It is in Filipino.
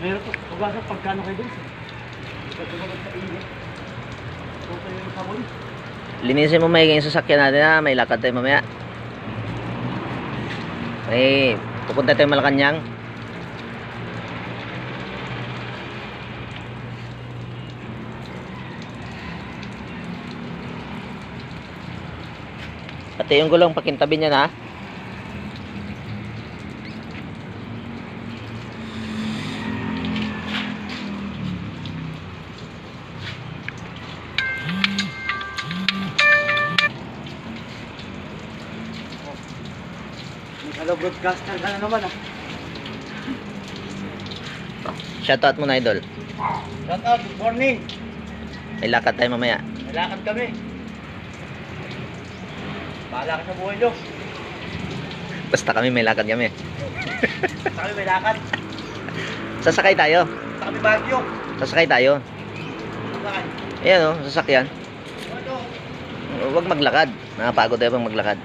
Meron po, ugasan pagkano kayo dun? Pagkakamagod sa init. Ito kayo yung sabon. Linisin mo maigi yung sasakyan natin ha. May lakad tayo mamaya. Okay, pupunta tayo Malacanang. Pati yung gulong pakintabi niya na. Hello broadcaster ka na naman ah. Shoutout mo na idol. Shout out, good morning. May lakad tayo mamaya. Nalakad kami. Bahala ka sa buhay nyo. Basta kami may lakad kami. Basta kami may lakad. Sasakay tayo. Basta kami Baguio. Sasakay tayo. Saan? Ayan o, sasakyan. Ano? Huwag maglakad. Nakapagod tayo pang maglakad.